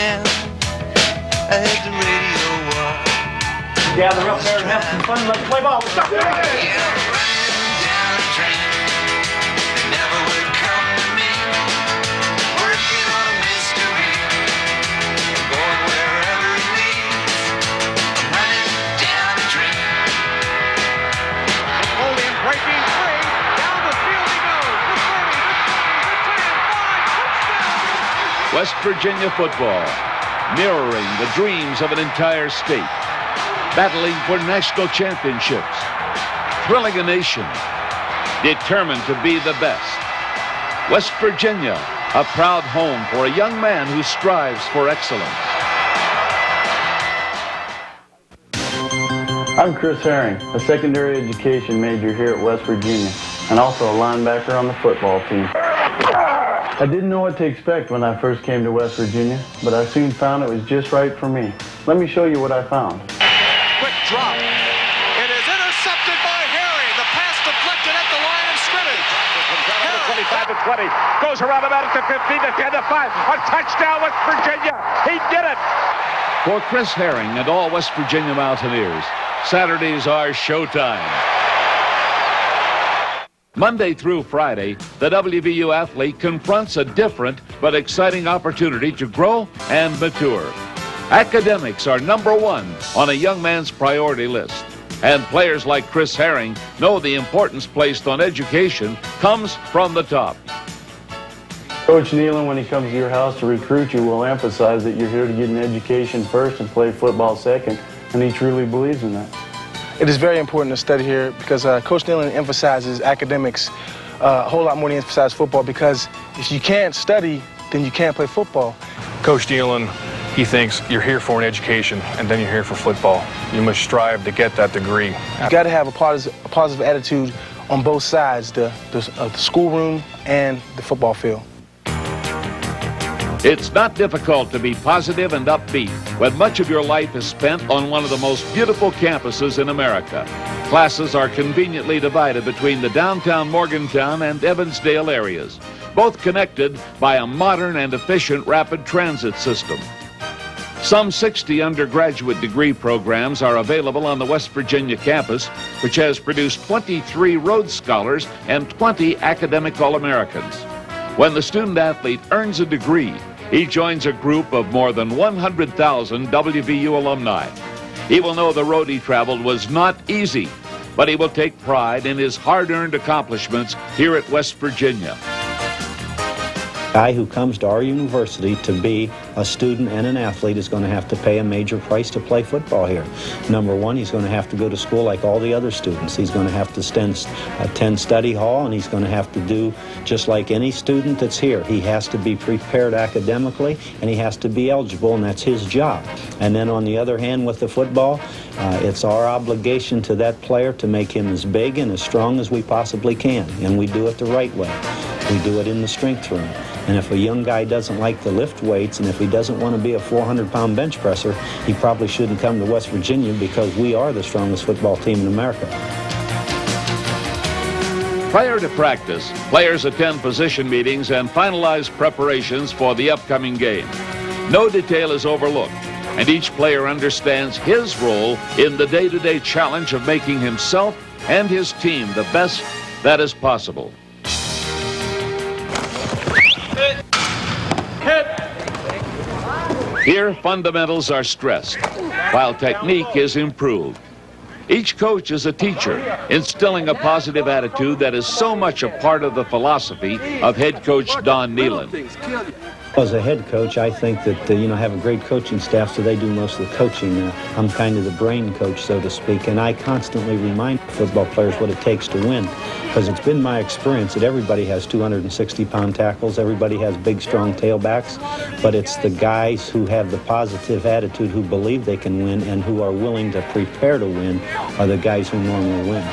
AM. I had the radio on. Gather up there and have some fun. Let's play ball. Let's go. Yeah, running down a train. They never would come to me. Working on a mystery. Going wherever it leads. Running down a train. Napoleon breaking free. Down the field he goes. The 30, the 20, the 10, 5, touchdown. West Virginia football, mirroring the dreams of an entire state, battling for national championships, thrilling a nation, determined to be the best. West Virginia, a proud home for a young man who strives for excellence. I'm Chris Herring, a secondary education major here at West Virginia, and also a linebacker on the football team. I didn't know what to expect when I first came to West Virginia, but I soon found it was just right for me. Let me show you what I found. Quick drop. It is intercepted by Harry. The pass deflected at the line of scrimmage. Harry. 25 to 20. Goes around about at the 15 to 10 to 5. A touchdown, West Virginia. He did it. For Chris Herring and all West Virginia Mountaineers, Saturdays are showtime. Monday through Friday, the WVU athlete confronts a different but exciting opportunity to grow and mature. Academics are #1 on a young man's priority list. And players like Chris Herring know the importance placed on education comes from the top. Coach Nealon, when he comes to your house to recruit you, will emphasize that you're here to get an education first and play football second, and he truly believes in that. It is very important to study here because Coach Nealon emphasizes academics a whole lot more than he emphasizes football, because if you can't study, then you can't play football. Coach Nealon, he thinks you're here for an education and then you're here for football. You must strive to get that degree. You got to have a positive attitude on both sides, the schoolroom and the football field. It's not difficult to be positive and upbeat when much of your life is spent on one of the most beautiful campuses in America. Classes are conveniently divided between the downtown Morgantown and Evansdale areas, both connected by a modern and efficient rapid transit system. Some 60 undergraduate degree programs are available on the West Virginia campus, which has produced 23 Rhodes Scholars and 20 academic All-Americans. When the student athlete earns a degree, he joins a group of more than 100,000 WVU alumni. He will know the road he traveled was not easy, but he will take pride in his hard-earned accomplishments here at West Virginia. Guy who comes to our university to be a student and an athlete is going to have to pay a major price to play football here. #1, he's going to have to go to school like all the other students. He's going to have to attend study hall, and he's going to have to do just like any student that's here. He has to be prepared academically, and he has to be eligible, and that's his job. And then on the other hand, with the football, it's our obligation to that player to make him as big and as strong as we possibly can, and we do it the right way. We do it in the strength room. And if a young guy doesn't like to lift weights, and if he doesn't want to be a 400-pound bench presser, he probably shouldn't come to West Virginia, because we are the strongest football team in America. Prior to practice, players attend position meetings and finalize preparations for the upcoming game. No detail is overlooked, and each player understands his role in the day-to-day challenge of making himself and his team the best that is possible. Here, fundamentals are stressed, while technique is improved. Each coach is a teacher, instilling a positive attitude that is so much a part of the philosophy of head coach Don Nealon. As a head coach, I think that, have a great coaching staff, so they do most of the coaching. I'm kind of the brain coach, so to speak, and I constantly remind football players what it takes to win, because it's been my experience that everybody has 260-pound tackles, everybody has big, strong tailbacks, but it's the guys who have the positive attitude, who believe they can win, and who are willing to prepare to win, are the guys who normally win.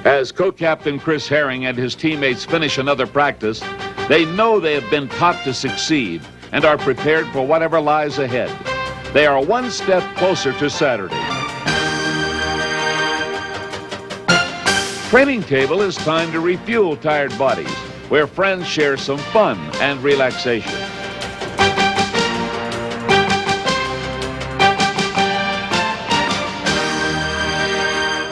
As co-captain Chris Herring and his teammates finish another practice, they know they have been taught to succeed and are prepared for whatever lies ahead. They are one step closer to Saturday. Training table is time to refuel tired bodies. where friends share some fun and relaxation.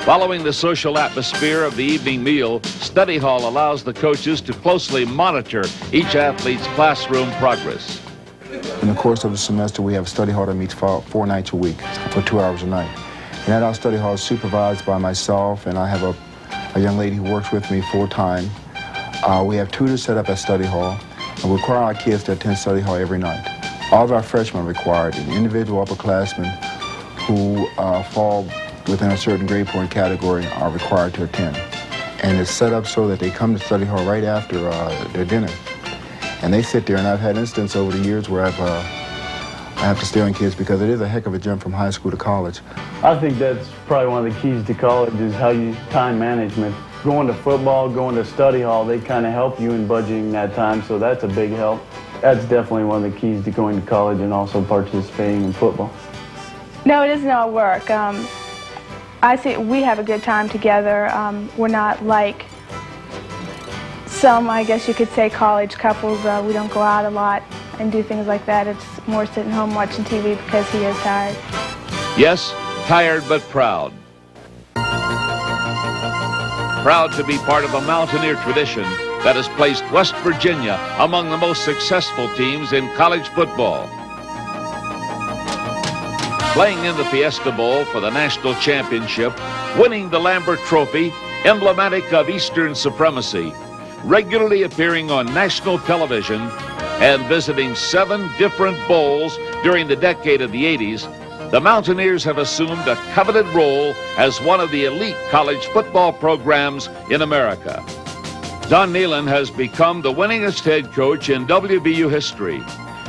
Following the social atmosphere of the evening meal, study hall allows the coaches to closely monitor each athlete's classroom progress. In the course of the semester, we have a study hall that meets 4 nights a week for 2 hours a night. And at our study hall is supervised by myself, and I have a young lady who works with me full-time. We have tutors set up at study hall, and we require our kids to attend study hall every night. All of our freshmen are required, and individual upperclassmen who fall within a certain grade point category are required to attend. And it's set up so that they come to study hall right after their dinner. And they sit there, and I've had instances over the years where I have to stay on kids because it is a heck of a jump from high school to college. I think that's probably one of the keys to college is how you time management. Going to football, going to study hall, they kind of help you in budgeting that time, so that's a big help. That's definitely one of the keys to going to college and also participating in football. No, it isn't all work. I see we have a good time together. We're not like some, I guess you could say, college couples. We don't go out a lot and do things like that. It's more sitting home watching TV because he is tired. Yes, tired but proud. Proud to be part of a Mountaineer tradition that has placed West Virginia among the most successful teams in college football. Playing in the Fiesta Bowl for the national championship, winning the Lambert Trophy, emblematic of Eastern supremacy, regularly appearing on national television, and visiting 7 different bowls during the decade of the 80s, the Mountaineers have assumed a coveted role as one of the elite college football programs in America. Don Nehlen has become the winningest head coach in WVU history,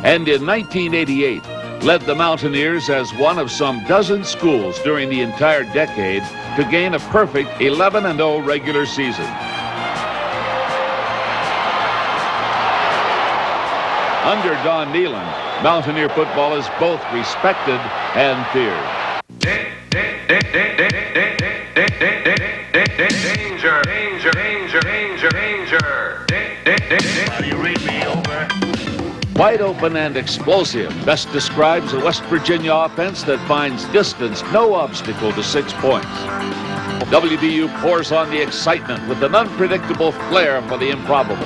and in 1988, led the Mountaineers as one of some dozen schools during the entire decade to gain a perfect 11-0 regular season. Under Don Nehlen, Mountaineer football is both respected and feared. Danger, danger, danger, danger, danger. You read me over. Wide open and explosive best describes a West Virginia offense that finds distance no obstacle to 6 points. WVU pours on the excitement with an unpredictable flair for the improbable.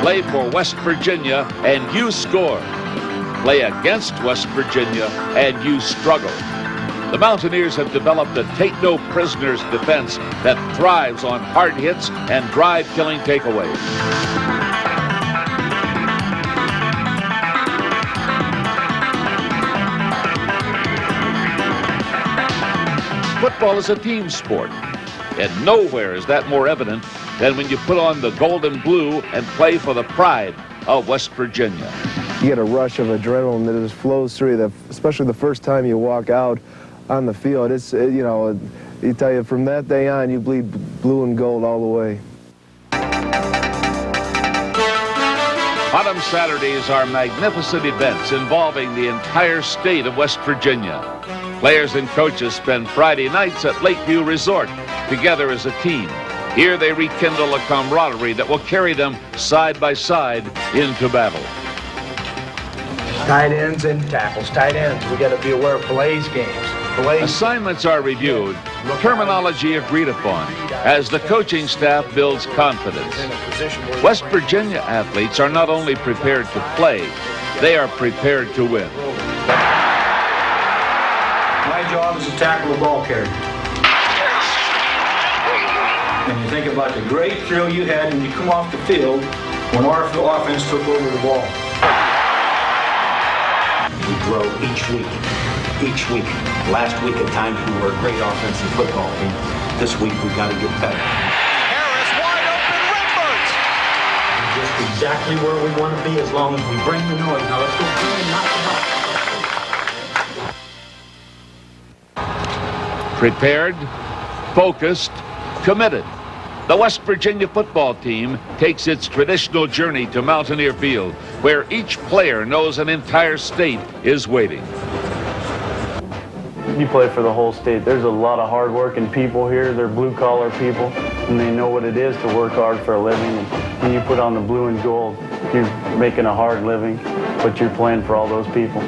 Play for West Virginia and you score. Play against West Virginia and you struggle. The Mountaineers have developed a take-no-prisoners defense that thrives on hard hits and drive-killing takeaways. Football is a team sport, and nowhere is that more evident than when you put on the gold and blue and play for the pride of West Virginia. You get a rush of adrenaline that just flows through you, especially the first time you walk out on the field. It's, you know, you tell you from that day on, you bleed blue and gold all the way. Autumn Saturdays are magnificent events involving the entire state of West Virginia. Players and coaches spend Friday nights at Lakeview Resort together as a team. Here they rekindle a camaraderie that will carry them side by side into battle. Tight ends and tackles. Tight ends, we got to be aware of Blaze games. Assignments are reviewed, terminology agreed upon, as the coaching staff builds confidence. West Virginia athletes are not only prepared to play, they are prepared to win. My job is to tackle the ball carrier. And you think about the great thrill you had when you come off the field when our offense took over the ball. We grow each week. Last week at times we were a great offensive football team. This week we've got to get better. Harris wide open, Redbirds! Just exactly where we want to be as long as we bring the noise. Now let's go through and knock them out. Prepared, focused, committed. The West Virginia football team takes its traditional journey to Mountaineer Field, where each player knows an entire state is waiting. You play for the whole state. There's a lot of hard-working people here. They're blue-collar people, and they know what it is to work hard for a living. And when you put on the blue and gold, you're making a hard living, but you're playing for all those people.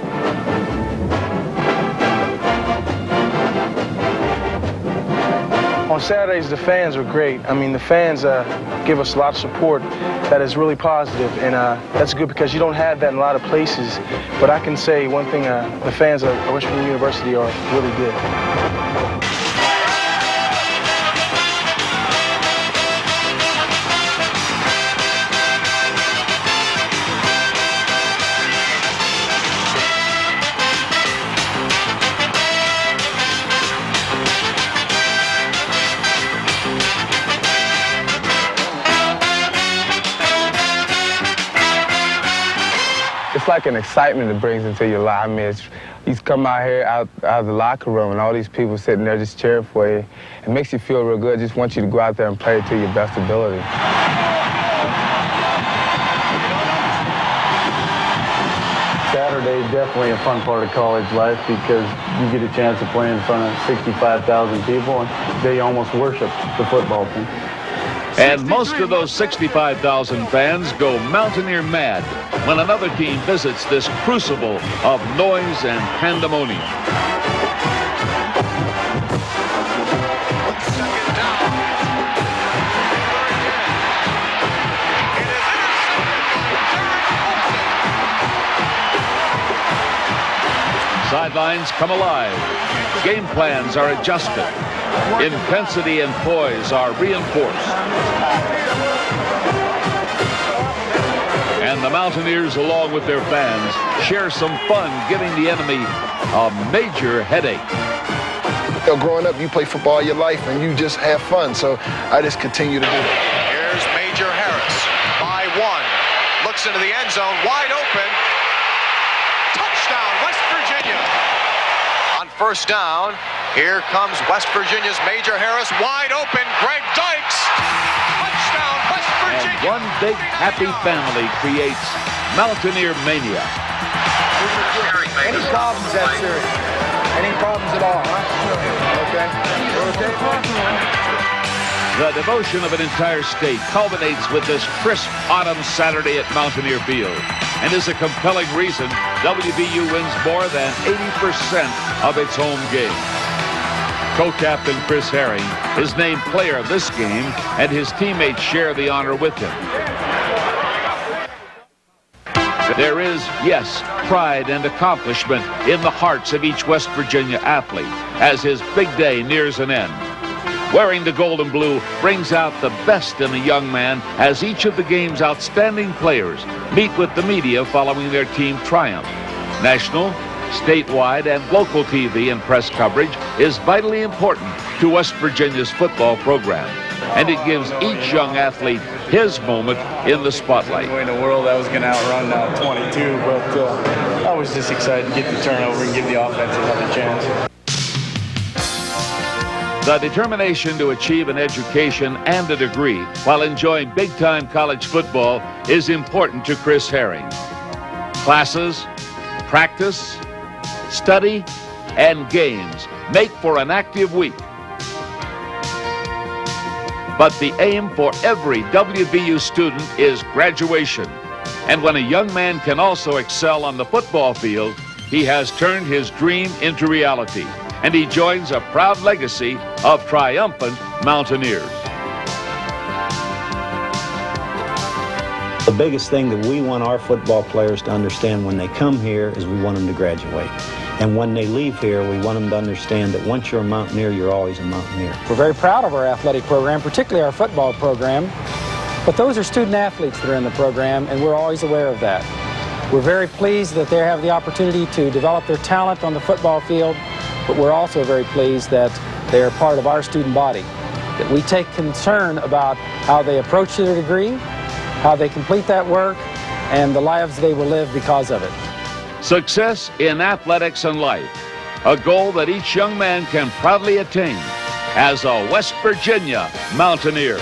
On Saturdays, the fans are great. I mean, the fans give us a lot of support that is really positive, and that's good because you don't have that in a lot of places. But I can say one thing, the fans at West Virginia University are really good. It's like an excitement it brings into your life. I mean, you come out here out of the locker room and all these people sitting there just cheering for you. It makes you feel real good. Just want you to go out there and play to your best ability. Saturday is definitely a fun part of college life because you get a chance to play in front of 65,000 people and they almost worship the football team. And most of those 65,000 fans go Mountaineer mad when another team visits this crucible of noise and pandemonium. Sidelines come alive. Game plans are adjusted. Intensity and poise are reinforced. And the Mountaineers, along with their fans, share some fun giving the enemy a major headache. You know, growing up, you play football all your life and you just have fun, so I just continue to do it. Here's Major Harris by one. Looks into the end zone, wide open. Touchdown, West Virginia. On first down, here comes West Virginia's Major Harris, wide open. Greg Dykes. Touchdown, West Virginia. And one big happy family creates Mountaineer mania. Any problems that serious? Any problems at all, huh? Okay. The devotion of an entire state culminates with this crisp autumn Saturday at Mountaineer Field and is a compelling reason WVU wins more than 80% of its home games. Co-captain Chris Herring is named player of this game, and his teammates share the honor with him. There is, yes, pride and accomplishment in the hearts of each West Virginia athlete as his big day nears an end. Wearing the gold and blue brings out the best in a young man as each of the game's outstanding players meet with the media following their team triumph. National, statewide, and local TV and press coverage is vitally important to West Virginia's football program, and it gives each young athlete his moment in the spotlight. In a world that was going to outrun 22, but I was just excited to get the turnover and give the offense another chance. The determination to achieve an education and a degree while enjoying big-time college football is important to Chris Herring. Classes, practice, study, and games make for an active week. But the aim for every WVU student is graduation. And when a young man can also excel on the football field, he has turned his dream into reality. And he joins a proud legacy of triumphant Mountaineers. The biggest thing that we want our football players to understand when they come here is we want them to graduate. And when they leave here, we want them to understand that once you're a Mountaineer, you're always a Mountaineer. We're very proud of our athletic program, particularly our football program. But those are student athletes that are in the program, and we're always aware of that. We're very pleased that they have the opportunity to develop their talent on the football field, but we're also very pleased that they are part of our student body, that we take concern about how they approach their degree, how they complete that work, and the lives they will live because of it. Success in athletics and life, a goal that each young man can proudly attain as a West Virginia Mountaineer.